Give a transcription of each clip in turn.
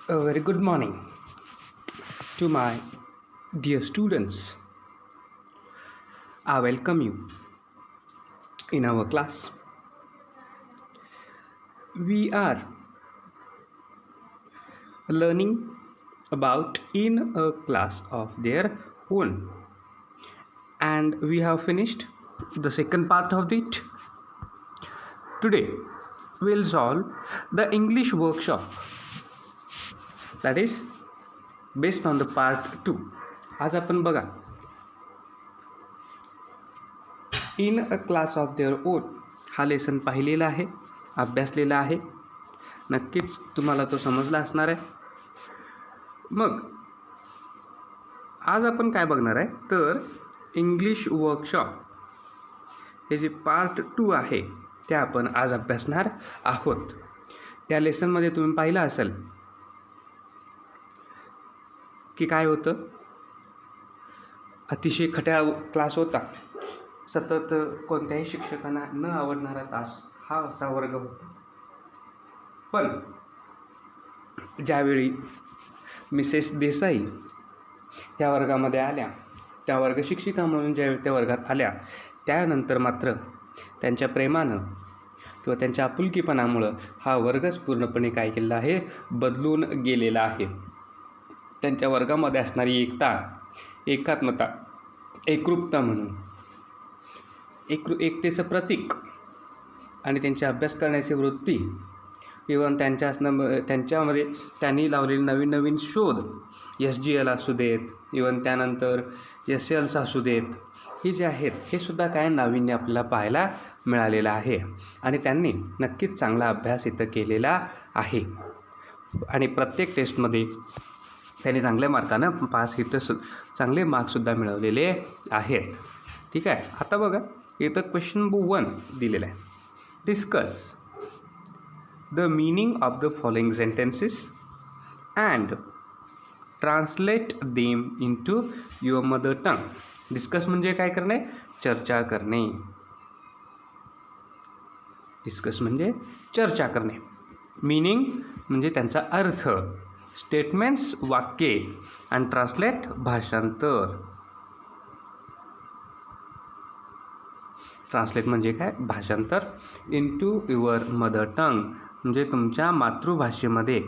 A very good morning to my dear students. I welcome you in our class. We are learning about in a class of their own, and we have finished the second part of it. Today, we'll solve the English workshop, that is based on the part 2. आज आपण बघा in a class of their own हा lesson पाहिलेला आहे, अभ्यासलेला आहे. नक्कीच तुम्हाला तो समजला असणार आहे. मग आज आपण काय बघणार आहे तर इंग्लिश वर्कशॉप हे जे पार्ट 2 आहे ते आपण आज अभ्यासणार आहोत. या लेसनमध्ये तुम्ही पाहिलं असेल की काय होतं, अतिशय खट्याळ क्लास होता. सतत कोणत्याही शिक्षकांना न आवडणारा तास हा असा वर्ग होता. पण ज्यावेळी मिसेस देसाई या वर्गामध्ये आल्या, त्या वर्ग शिक्षिका म्हणून ज्यावेळी त्या वर्गात आल्या, त्यानंतर मात्र त्यांच्या प्रेमानं किंवा त्यांच्या आपुलकीपणामुळं हा वर्गच पूर्णपणे काय केलेला आहे, बदलून गेलेला आहे. त्यांच्या वर्गामध्ये असणारी एकता, एकात्मता, एकरूपता म्हणून एकतेचं प्रतीक आणि त्यांची अभ्यास करण्याची वृत्ती, इव्हन त्यांच्यामध्ये त्यांनी लावलेले नवीन नवीन शोध, SGL असू देत, इव्हन त्यानंतर SLs असू देत, हे जे आहेत हे सुद्धा काय नाविन्य आपल्याला पाहायला मिळालेलं आहे. आणि त्यांनी नक्कीच चांगला अभ्यास इथं केलेला आहे आणि प्रत्येक टेस्टमध्ये त्यांनी चांगल्या मार्कानं पास इथं चांगले मार्क्ससुद्धा मिळवलेले आहेत. ठीक आहे. आता बघा इथं क्वेश्चन नंबर 1 दिलेला आहे. Discuss the meaning of the following sentences and translate them into your mother tongue. Discuss म्हणजे काय करणे, चर्चा करणे. डिस्कस म्हणजे चर्चा करणे. मीनिंग म्हणजे त्यांचा अर्थ, स्टेटमेंट्स वाक्ये, आणि ट्रान्सलेट भाषांतर. ट्रान्सलेट म्हणजे काय, भाषांतर. इनटू युअर मदर टंग म्हणजे तुमच्या मातृभाषेमध्ये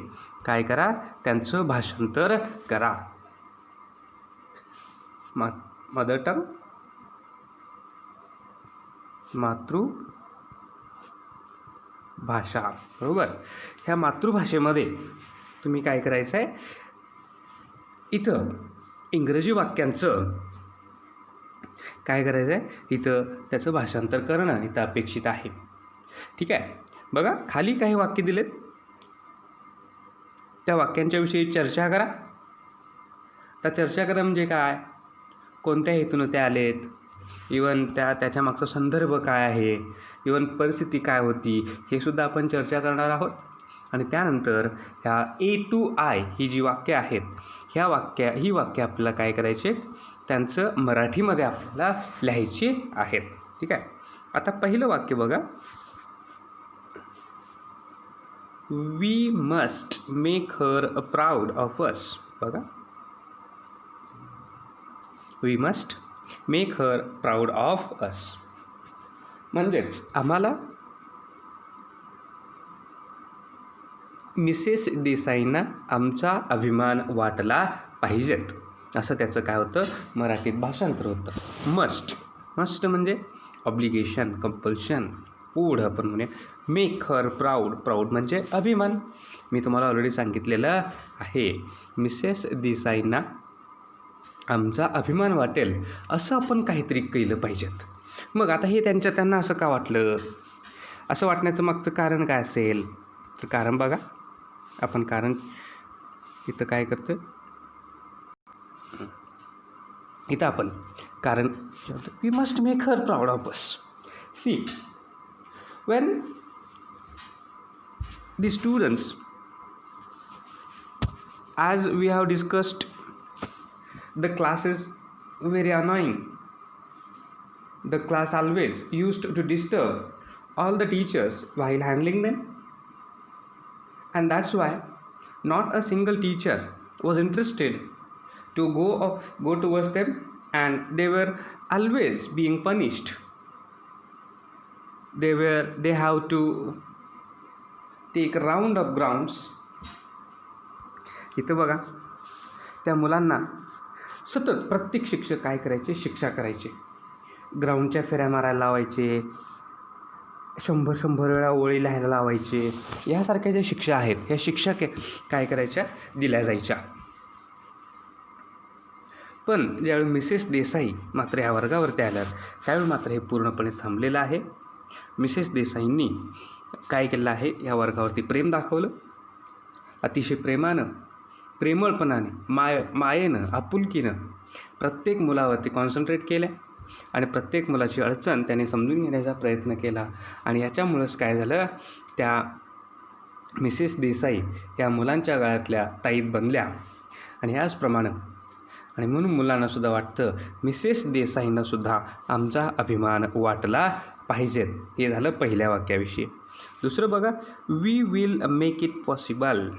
काय करा, त्यांचं भाषांतर करा. मदर टंग, मातृभाषा, बरोबर. ह्या मातृभाषेमध्ये तुम्ही काय करायचं आहे, इथं इंग्रजी वाक्यांचं काय करायचं आहे, इथं त्याचं भाषांतर करणं इथं अपेक्षित आहे. ठीक आहे. बघा खाली काही वाक्य दिलेत, त्या वाक्यांच्या विषयी चर्चा करा. तर चर्चा करा म्हणजे काय, कोणत्या हेतूनं ते आलेत, इवन त्याच्या मागचा संदर्भ काय आहे, इवन परिस्थिती काय होती, हे सुद्धा आपण चर्चा करणार आहोत. आणि त्यानंतर ह्या A to I ही जी वाक्य आहेत, ही वाक्य आपल्याला काय करायचे, त्यांचं मराठीमध्ये आपल्याला लिहायचे आहेत. ठीक आहे. आता पहिलं वाक्य बघा, we must make her proud of us. बघा, we must make her proud of us म्हणजेच आम्हाला मिसेस देसाईंना आमचा अभिमान वाटला पाहिजेत, असं त्याचं काय होतं, मराठीत भाषांतर होतं. मस्ट म्हणजे ऑब्लिगेशन, कंपल्शन, ओढ आपण म्हणूया. मेक हर प्राऊड म्हणजे अभिमान. मी तुम्हाला ऑलरेडी सांगितलेलं आहे, मिसेस देसाईंना आमचा अभिमान वाटेल असं आपण काहीतरी केलं पाहिजेत. मग आता हे त्यांना असं का वाटलं, असं वाटण्याचं मागचं कारण काय असेल, तर कारण बघा, आपण कारण इथं काय करतो, इथं आपण कारण we must make her proud of us. See, when the students, as we have discussed, the class is very annoying. The class always used to disturb all the teachers while handling them, and that's why Not a single teacher was interested to go towards them, and they were always being punished. They have to take a round of grounds. इथं बघा, त्या मुलांना सतत प्रत्येक शिक्षक काय करायचे, शिक्षा करायचे. ग्राउंडच्या फेऱ्या मारायला लावायचे, 100 वेळा ओळी लिहायला लावायचे. यासारख्या ज्या शिक्षा आहेत, ह्या शिक्षा काय करायच्या, दिल्या जायच्या. पण ज्यावेळी मिसेस देसाई मात्र ह्या वर्गावरती आल्या, त्यावेळी मात्र हे पूर्णपणे थांबलेलं आहे. मिसेस देसाईंनी काय केलं आहे, या वर्गावरती प्रेम दाखवलं. अतिशय प्रेमळपणाने, मायेनं, आपुलकीनं प्रत्येक मुलावरती कॉन्सन्ट्रेट केलं आणि प्रत्येक मुलाची अडचण त्याने समजून घेण्याचा प्रयत्न केला. आणि याच्यामुळंच काय झालं, त्या मिसेस देसाई या मुलांच्या गळ्यातल्या ताईत बनल्या. आणि याचप्रमाणे आणि म्हणून मुलांनासुद्धा वाटतं, मिसेस देसाईंनासुद्धा आमचा अभिमान वाटला पाहिजेत. हे झालं पहिल्या वाक्याविषयी. दुसरं बघा, we will make it possible.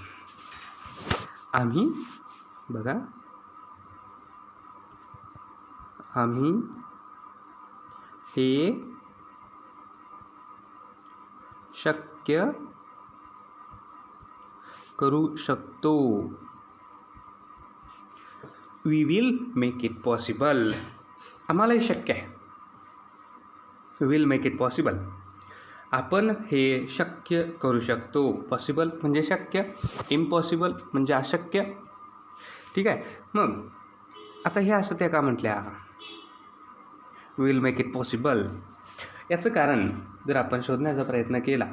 आम्ही हे शक्य करू शकतो. We will make it possible. आम्हाला हे शक्य आहे. Will make it possible. आपण हे शक्य करू शकतो. पॉसिबल म्हणजे शक्य, इम्पॉसिबल म्हणजे अशक्य. ठीक आहे. मग आता हे असं त्या का म्हटल्या, विल मेक इट पॉसिबल. याचं कारण जर आपण शोधण्याचा प्रयत्न केला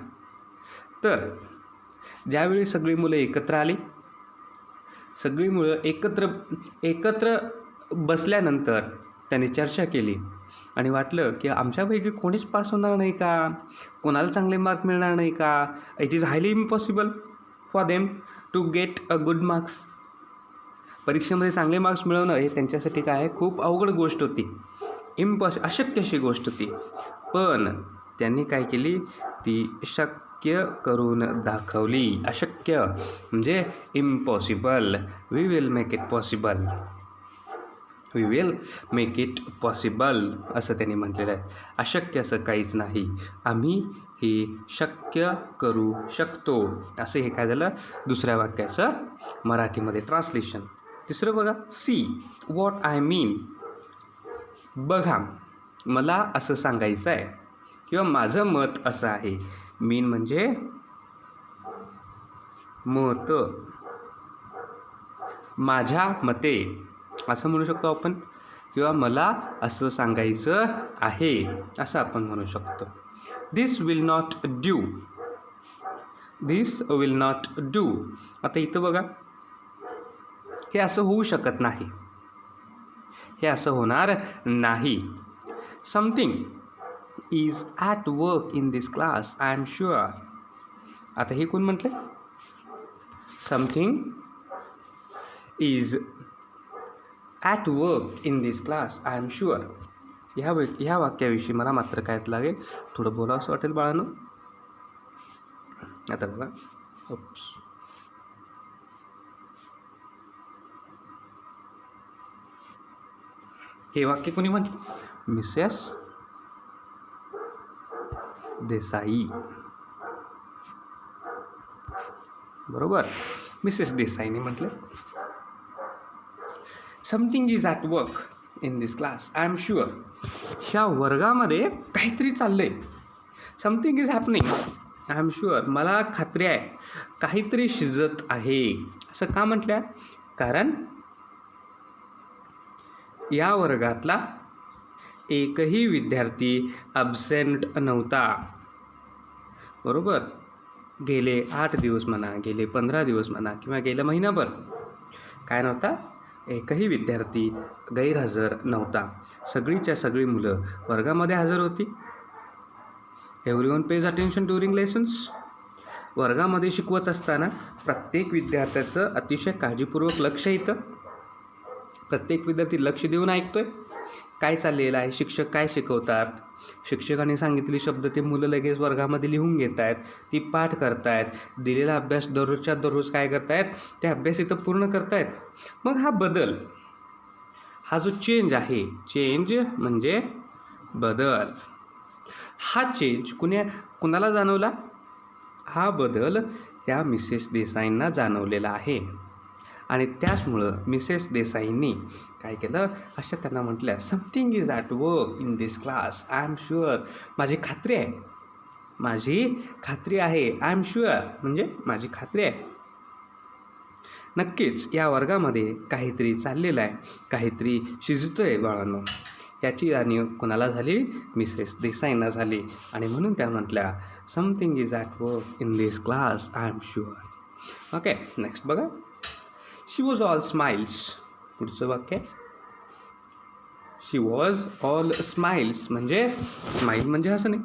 तर ज्यावेळी सगळी मुलं एकत्र आली, सगळी मुलं एकत्र बसल्यानंतर त्यांनी चर्चा केली आणि वाटलं की आमच्यापैकी कोणीच पास होणार नाही का, कोणाला चांगले मार्क मिळणार नाही का. It is highly impossible for them to get a good marks. परीक्षेमध्ये चांगले मार्क्स मिळवणं हे त्यांच्यासाठी काय आहे, खूप अवघड गोष्ट होती, अशक्य अशी गोष्ट होती. पण त्यांनी काय केली, ती शक्य करून दाखवली. अशक्य म्हणजे impossible. We will make it possible. We will make it possible असं त्यांनी म्हटलेलं आहे. अशक्य असं काहीच नाही, आम्ही हे शक्य करू शकतो. असं हे काय झालं, दुसऱ्या वाक्याचं मराठीमध्ये ट्रान्सलेशन. तिसरं बघा, सी व्हॉट आय मीन. बघा, मला असं सांगायचं आहे किंवा माझं मत असं आहे. मीन म्हणजे मत, माझ्या मते असं म्हणू शकतो आपण, किंवा मला असं सांगायचं आहे असं आपण म्हणू शकतो. This will not do. This will not do. आता इथं बघा, हे असं होऊ शकत नाही, हे असं होणार नाही. Something is at work in this class, I am sure. आता हे कोण म्हटलं, something is at work in this class, I am sure. ह्या वाक्याविषयी मला मात्र काय लागेल, थोडं बोलावं असं वाटेल बाळांनो. आता बघा, हे वाक्य कोणी म्हटलं, मिसेस देसाई. बरोबर, मिसेस देसाईने म्हटलं. Something is at work in this class, I am sure. ह्या वर्गामध्ये काहीतरी चाललंय. Something is happening, I am sure. मला खात्री आहे काहीतरी शिजत आहे. असं का म्हटलं, कारण या वर्गातला एकही विद्यार्थी ॲब्सेंट नव्हता. बरोबर, गेले 8 दिवस म्हणा, गेले 15 दिवस म्हणा, किंवा गेलं महिनाभर काय नव्हता, एकही विद्यार्थी गैरहजर नव्हता. सगळीच्या सगळी मुलं वर्गामध्ये हजर होती. Everyone page attention during lessons. वर्गामध्ये शिकवत असताना प्रत्येक विद्यार्थ्याचं अतिशय काळजीपूर्वक लक्ष येतं. प्रत्येक विद्यार्थी लक्ष देऊन ऐकतोय काय चाललेलं आहे, शिक्षक काय शिकवतात, शिक्षकांनी सांगितलेले शब्द ते मुलं लगेच वर्गामध्ये लिहून घेत आहेत, ती पाठ करतायत, दिलेला अभ्यास दररोजच्या दररोज काय करतायत, ते अभ्यास इथं पूर्ण करतायत. मग हा बदल, हा जो चेंज आहे, चेंज म्हणजे बदल, हा चेंज कुणाला जाणवला? हा बदल त्या मिसेस देसाईंना जाणवलेला आहे. आणि त्याचमुळं मिसेस देसाईंनी काय केलं, अशा त्यांना म्हटल्या, something is at work in this class, I am sure. माझी खात्री आहे, आय एम शुअर म्हणजे माझी खात्री आहे. नक्कीच या वर्गामध्ये काहीतरी चाललेलं आहे, काहीतरी शिजतं आहे बाळांनो. याची जाणीव कोणाला झाली? मिसेस देसाईंना झाली. आणि म्हणून त्या म्हटल्या, something is at work in this class, I am sure. Okay, next बघा. शी वॉज ऑल स्माइल्स. पुढचं वाक्य, शी वॉज ऑल स्माइल्स म्हणजे स्माईल म्हणजे हसणे.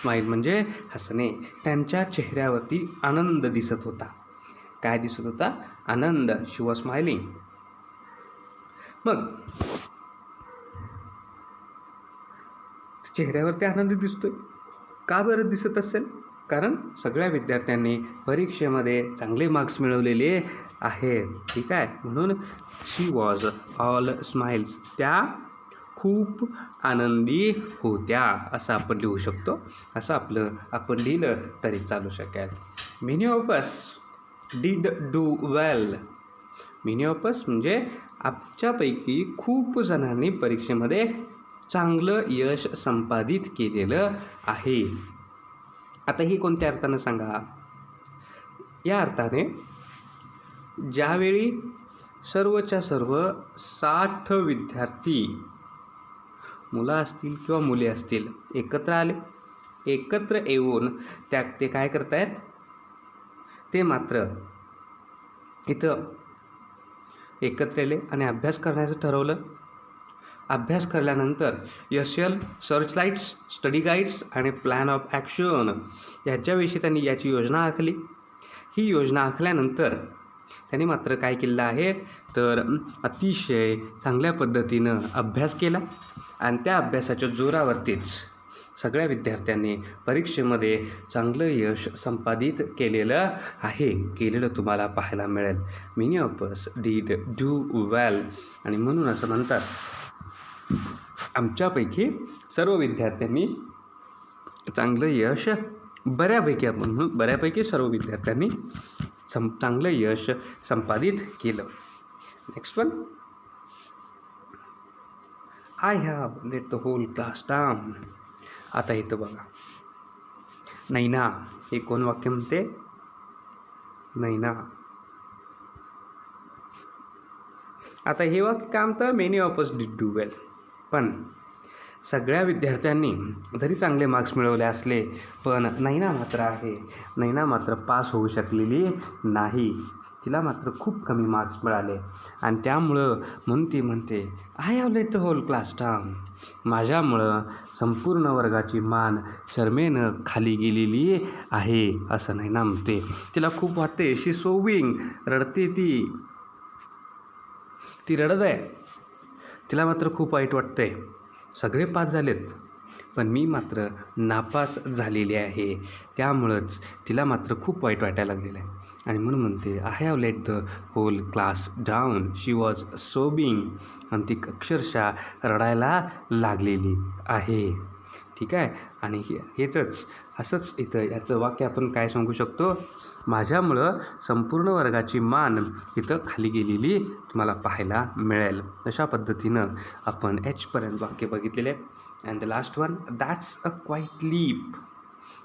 स्माईल म्हणजे हसणे. त्यांच्या चेहऱ्यावरती आनंद दिसत होता. काय दिसत होता? आनंद. शी वॉज स्माइलिंग. मग चेहऱ्यावरती आनंद दिसतोय, का बरं दिसत असेल? कारण सगळ्या विद्यार्थ्यांनी परीक्षेमध्ये चांगले मार्क्स मिळवलेले आहेत. ठीक आहे, म्हणून शी वॉज ऑल स्माइल्स. त्या खूप आनंदी होत्या असं आपण लिहू शकतो. असं आपण लिहिलं तरी चालू शकेल. Many of us did do well. Many of अस म्हणजे आमच्यापैकी खूप जणांनी परीक्षेमध्ये चांगलं यश संपादित केलेलं आहे. आता ही कोणत्या अर्थानं सांगा? या अर्थाने, ज्यावेळी सर्वच्या सर्व 60 विद्यार्थी, मुलं असतील किंवा मुले असतील, एकत्र आले, एकत्र येऊन ते काय करतायत, ते मात्र इथं एकत्र आले आणि अभ्यास करण्याचं ठरवलं. अभ्यास केल्यानंतर SL, सर्चलाइट्स, स्टडी गाईड्स आणि प्लॅन ऑफ ॲक्शन ह्याच्याविषयी त्यांनी याची योजना आखली. ही योजना आखल्यानंतर त्यांनी मात्र काय केलेलं आहे, तर अतिशय चांगल्या पद्धतीनं अभ्यास केला आणि त्या अभ्यासाच्या जोरावरतीच सगळ्या विद्यार्थ्यांनी परीक्षेमध्ये चांगलं यश संपादित केलेलं तुम्हाला पाहायला मिळेल. Many of us did do well. आणि म्हणून असं म्हणतात, आमच्यापैकी सर्व विद्यार्थ्यांनी चांगलं यश, बऱ्यापैकी सर्व विद्यार्थ्यांनी चांगलं यश संपादित केलं. Next one, I have let the whole class down. आता इथं बघा, नैना हे कोण वाक्य म्हणते? नैना. आता हे वाक्य काय म्हणतं? Many of us did do well. पण सगळ्या विद्यार्थ्यांनी जरी चांगले मार्क्स मिळवले असले, पण नैना मात्र पास होऊ शकलेली नाही. तिला मात्र खूप कमी मार्क्स मिळाले आणि त्यामुळं म्हणून ती म्हणते, I have let the whole class down. माझ्यामुळं संपूर्ण वर्गाची मान शरमेनं खाली गेलेली आहे, असं नैना म्हणते. तिला खूप वाटते, शी सोविंग, रडते ती रडत आहे. तिला मात्र खूप वाईट वाटतंय, सगळे पास झालेत पण मी मात्र नापास झालेली आहे. त्यामुळंच तिला मात्र खूप वाईट वाटायला लागलेलं आहे आणि म्हणून म्हणते, I have let the whole class down. She was sobbing. आणि ती अक्षरशः रडायला लागलेली आहे. ठीक आहे, आणि असंच इथं याचं वाक्य आपण काय सांगू शकतो? माझ्यामुळं संपूर्ण वर्गाची मान इथं खाली गेलेली तुम्हाला पाहायला मिळेल. अशा पद्धतीनं आपण पर्यंत वाक्य बघितलेले आहे. And the last one, that's a quite leap.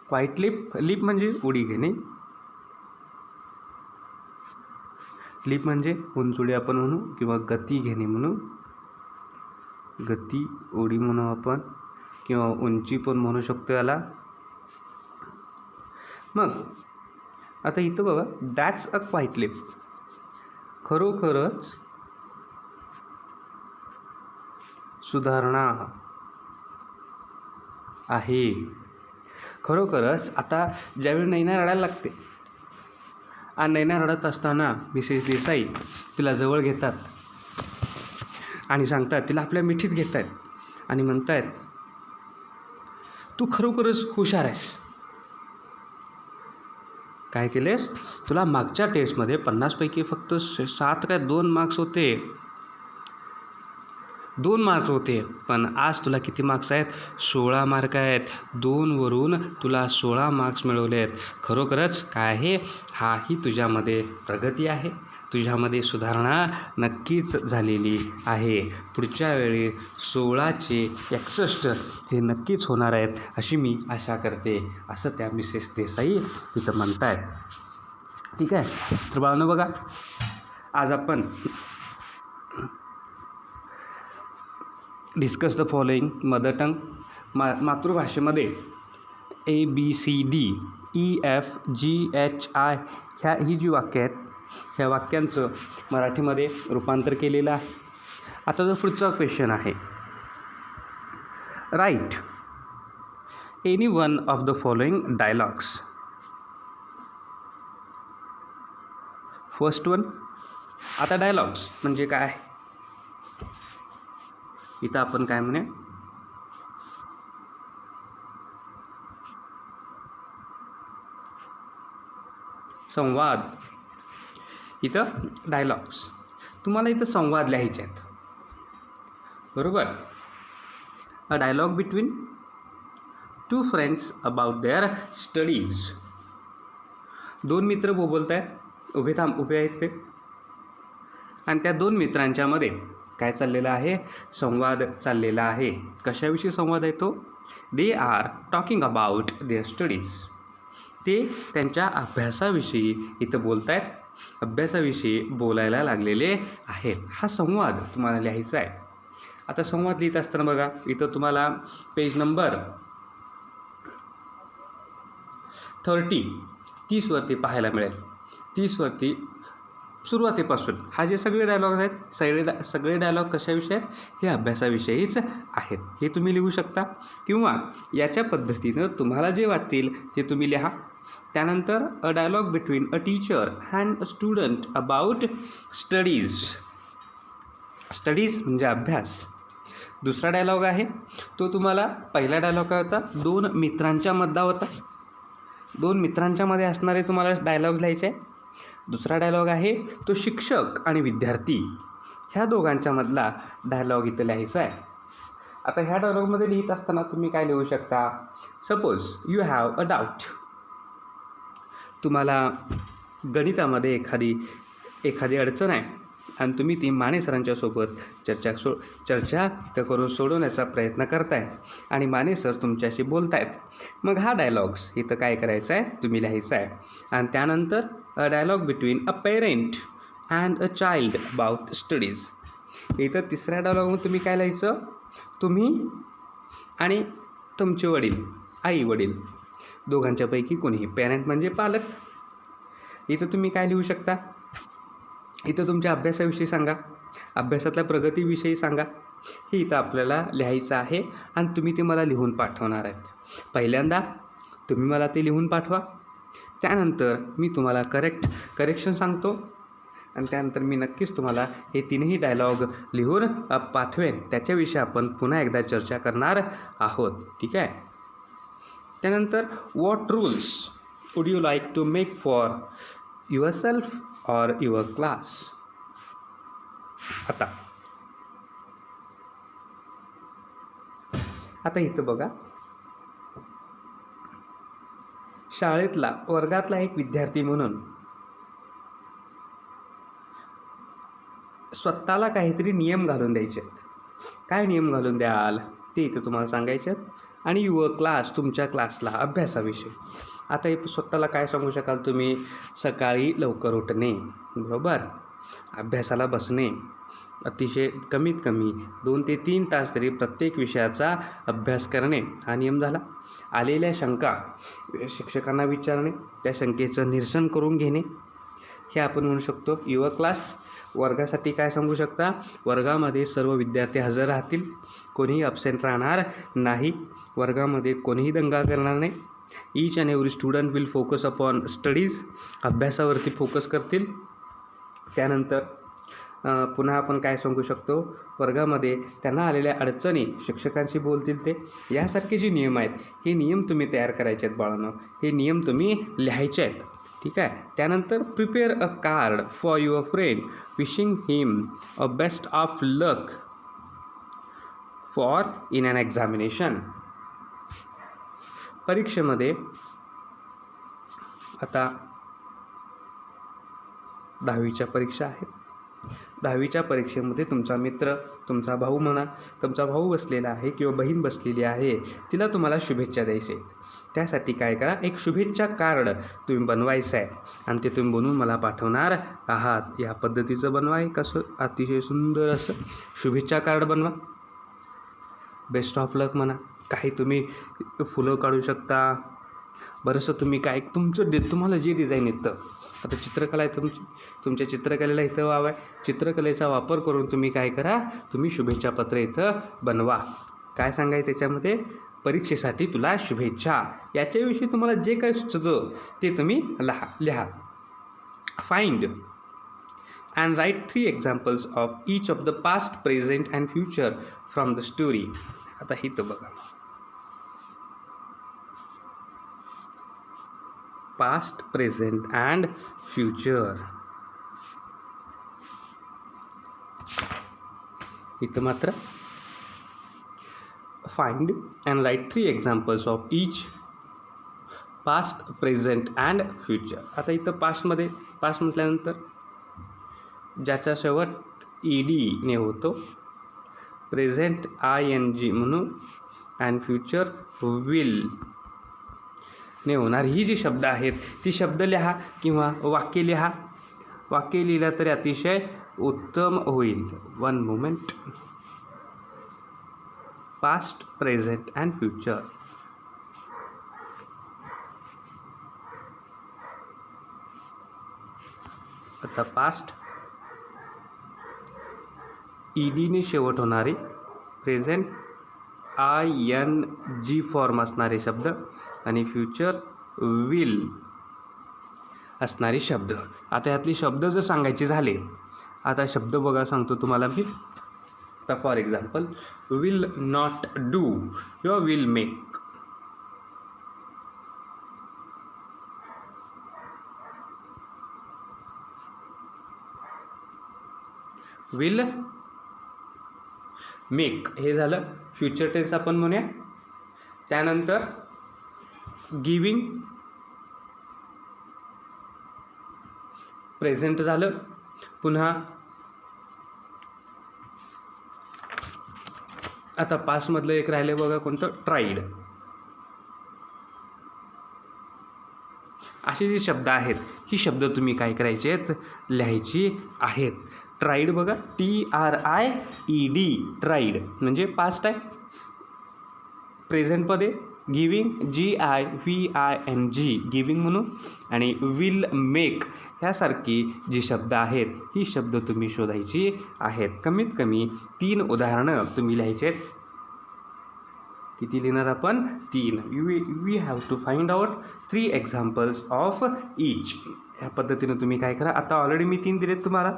Quite leap म्हणजे उडी घेणे. लीप म्हणजे उंचउडी आपण म्हणू किंवा गती घेणे म्हणू. गती उडी म्हणू आपण, किंवा उंची पण म्हणू शकतो याला. मग आता इथं बघा, दॅट्स अ क्वाईट लीप, खरोखरच सुधारणा आहे. खरोखरच आता ज्यावेळी नैना रडायला लागते आणि नैना रडत असताना मिसेस देसाई तिला जवळ घेतात आणि सांगतात, तिला आपल्या मिठीत घेत आहेत आणि म्हणतायत, तू खरोखरच हुशार आहेस. काय केलेस? तुला मागच्या टेस्टमध्ये 50पैकी फक्त 7 काय 2 मार्क्स होते, 2 मार्क होते, पण आज तुला किती मार्क्स आहेत? 16 मार्क आहेत. 2 वरून तुला 16 मार्क्स मिळवले आहेत. खरोखरच काय आहे? हाही तुझ्यामध्ये प्रगती आहे, तुझ्यामध्ये सुधारणा नक्कीच झालेली आहे. पुढच्या वेळी 16चे 61 हे नक्कीच होणार आहेत अशी मी आशा करते, असं त्या मिसेस देसाई तिथं म्हणत आहेत. ठीक आहे. तर बाळांनो बघा, आज आपण discuss the following mother tongue, मातृभाषेमध्ये ABCD EFGHI ही जी वाक्य आहेत, ह्या वाक्यांचं मराठीमध्ये रूपांतर केलेलं आहे. आता जो पुढचा क्वेश्चन आहे, write any one of the following dialogues. First one. आता डायलॉग्स म्हणजे काय? इथं आपण काय म्हणे, संवाद. इथं डायलॉग्स, तुम्हाला इथं संवाद लिहायचे आहेत, बरोबर. A dialogue between 2 friends about their studies. 2 मित्र बोलत आहेत, उभे आहेत ते, आणि त्या 2 मित्रांच्यामध्ये काय चाललेलं आहे? संवाद चाललेला आहे. कशाविषयी संवाद आहे तो? They are talking about their studies. ते त्यांच्या अभ्यासाविषयी इथं बोलत आहेत, अभ्यासाविषयी बोलायला लागलेले आहेत. हा संवाद तुम्हाला लिहायचा आहे. आता संवाद लिहित असताना बघा, इथं तुम्हाला पेज नंबर 30 वरती पाहायला मिळेल. 30 वरती सुरुवातीपासून हा जे सगळे डायलॉग्स आहेत, सगळे डायलॉग कशाविषयी आहेत? हे अभ्यासाविषयीच आहेत. हे तुम्ही लिहू शकता, किंवा याच्या पद्धतीनं तुम्हाला जे वाटतील ते तुम्ही लिहा. त्यानंतर a dialogue between a teacher and a student about studies. Studies म्हणजे अभ्यास. दुसरा डायलॉग आहे तो तुम्हाला, पहिला डायलॉग काय होता? 2 मित्रांच्या मधला होता. 2 मित्रांच्यामध्ये असणारे तुम्हाला डायलॉग्स लिहायचे आहे. दुसरा डायलॉग आहे तो शिक्षक आणि विद्यार्थी ह्या दोघांच्या मधला डायलॉग इथं लिहायचा आहे. आता ह्या डायलॉगमध्ये लिहित असताना तुम्ही काय लिहू शकता? Suppose you have a doubt. तुम्हाला गणितामध्ये एखादी अडचण आहे आणि तुम्ही ती माने सरांच्या सोबत चर्चा करून सोडवण्याचा प्रयत्न करताय आणि माने सर तुमच्याशी बोलतायत. मग हा डायलॉग्स इथं काय करायचा आहे? तुम्ही लिहायचा आहे. आणि त्यानंतर a dialogue between a parent and a child about studies. इथं तिसऱ्या डायलॉगमध्ये तुम्ही काय लिहायचं? तुम्ही आणि तुमचे वडील, आई वडील दोघांच्यापैकी कोणीही, पेरेंट म्हणजे पालक. इथं तुम्ही काय लिहू शकता? इथं तुमच्या अभ्यासाविषयी सांगा, अभ्यासातल्या प्रगतीविषयी सांगा. हे इथं आपल्याला लिहायचं आहे आणि तुम्ही ते मला लिहून पाठवणार आहेत. पहिल्यांदा तुम्ही मला ते लिहून पाठवा, त्यानंतर मी तुम्हाला करेक्शन सांगतो आणि त्यानंतर मी नक्कीच तुम्हाला हे 3ही डायलॉग लिहून पाठवेन. त्याच्याविषयी आपण पुन्हा एकदा चर्चा करणार आहोत. ठीक आहे. त्यानंतर what rules would you like to make for yourself or your class. आता इथं बघा, शाळेतला वर्गातला एक विद्यार्थी म्हणून स्वतःला काहीतरी नियम घालून द्यायचे आहेत. काय नियम घालून द्याल ते इथं तुम्हाला सांगायचे आहेत. आणि युअर क्लास, तुमच्या क्लासला अभ्यासाविषयी. आता हे स्वतःला काय सांगू शकाल तुम्ही? सकाळी लवकर उठणे, बरोबर, अभ्यासाला बसणे, अतिशय कमीत कमी 2 ते 3 तास तरी प्रत्येक विषयाचा अभ्यास करणे हा नियम झाला. आलेल्या शंका शिक्षकांना विचारणे, त्या शंकेचं निरसन करून घेणे, हे आपण म्हणू शकतो युअर क्लास. वर्गासाठी काय सांगू शकता? वर्गामध्ये सर्व विद्यार्थी हजर राहतील, कोणीही अब्सेंट राहणार नाही, वर्गामध्ये कोणीही दंगा करणार नाही. Each and every student will focus upon studies. अभ्यासावरती फोकस करतील. त्यानंतर पुन्हा आपण काय सांगू शकतो, वर्गामध्ये त्यांना आलेल्या अडचणी शिक्षकांशी बोलतील ते, यासारखे जे नियम आहेत हे नियम तुम्ही तयार करायचे आहेत बाळांनो. हे नियम तुम्ही लिहायचे आहेत. ठीक आहे. त्यानंतर prepare a card for your friend wishing him a best of luck for in an examination. परीक्षेमध्ये आता 10वीच्या परीक्षा आहेत. 10वीच्या परीक्षेमध्ये तुमचा मित्र, तुमचा भाऊ म्हणा, तुमचा भाऊ बसलेला आहे किंवा बहीण बसलेली आहे, तिला तुम्हाला शुभेच्छा द्यायच्या आहेत. त्यासाठी काय करा, एक शुभेच्छा कार्ड तुम्ही बनवायचं आहे आणि ते तुम्ही बनवून मला पाठवणार आहात. या पद्धतीचं बनवा, एक असं अतिशय सुंदर असं शुभेच्छा कार्ड बनवा. बेस्ट ऑफ लक म्हणा, काही तुम्ही फुलं काढू शकता. बरंचसं तुम्ही काय तुम्हाला जे डिझाईन येतं, आता चित्रकला आहे तुमच्या चित्रकलेला इथं वाव आहे. चित्रकलेचा वापर करून तुम्ही काय करा, तुम्ही शुभेच्छा पत्र इथं बनवा. काय सांगायचं त्याच्यामध्ये, परीक्षेसाठी तुला शुभेच्छा, याच्याविषयी तुम्हाला जे काही सुचतं ते तुम्ही लिहा. Find and write 3 examples of each of the past, present and future from the story. आता इथं बघा, पास्ट, प्रेझेंट अँड फ्युचर. इथं मात्र find and write 3 examples of each past, present and future. आता इथं पास्टमध्ये, पास्ट म्हटल्यानंतर ज्याचा शेवट ED ने होतो, प्रेझेंट ING म्हणून, अँड फ्युचर विल ने होणार. ही जी शब्द आहेत ती शब्द लिहा किंवा वाक्य लिहा. वाक्य लिहिलं तरी अतिशय उत्तम होईल. 1 moment. Past, present and future. आता पास्ट ED ने शेवट होणारे, प्रेझेंट ING फॉर्म असणारे शब्द आणि फ्युचर विल असणारे शब्द. आता यातले शब्द जर सांगायचे झाले, आता शब्द बघा सांगतो तुम्हाला मी. आता for example, will not do किंवा विल मेक. विल मेक हे झालं फ्युचर टेन्स आपण म्हणूया. त्यानंतर गिविंग प्रेझेंट झालं. पुन्हा आता पास्टमधलं एक राहिले बघा, कोणतं, ट्राईड. असे जे शब्द आहेत, ही शब्द तुम्ही काय करायचे आहेत, लिहायची आहेत. ट्राईड बघा, TRIED, ट्राईड म्हणजे पास्ट आहे. प्रेझेंटमध्ये गिविंग, GIVING, गिविंग म्हणून. आणि विल मेक ह्यासारखी जी शब्द आहेत, ही शब्द तुम्ही शोधायची आहेत. कमीत कमी 3 उदाहरणं तुम्ही लिहायचे आहेत. किती लिहिणार आपण, 3. We have to find out 3 examples of each. ह्या पद्धतीनं तुम्ही काय करा. आता ऑलरेडी मी 3 दिलेत तुम्हाला.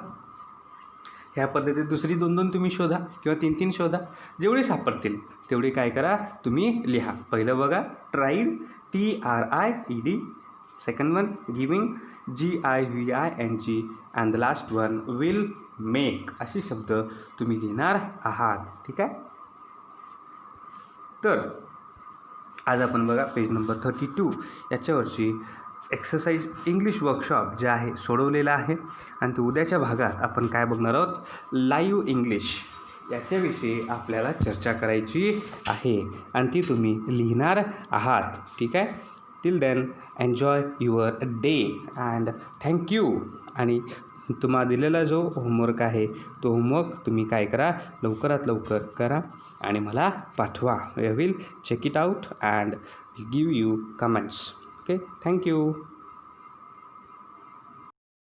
ह्या पद्धतीत दुसरी 2-2 तुम्ही शोधा किंवा 3-3 शोधा. जेवढे सापडतील तेवढे काय करा, तुम्ही लिहा. पहिलं बघा, tried, TRIED. Second one, giving, GIVING. And the last one, will make. असे शब्द तुम्ही लिहिणार आहात. ठीक आहे. तर आज आपण बघा पेज नंबर 32 याच्यावरची एक्सरसाइज इंग्लिश वर्कशॉप जे आहे सोडवलेलं आहे. आणि ते उद्याच्या भागात आपण काय बघणार आहोत, लाईव्ह इंग्लिश याच्याविषयी आपल्याला चर्चा करायची आहे आणि ती तुम्ही लिहिणार आहात. ठीक आहे. Till then enjoy your day and thank you. आणि तुम्हाला दिलेला जो होमवर्क आहे तो होमवर्क तुम्ही काय करा, लवकरात लवकर करा आणि मला पाठवा. I will check it out and give you comments. Okay, thank you.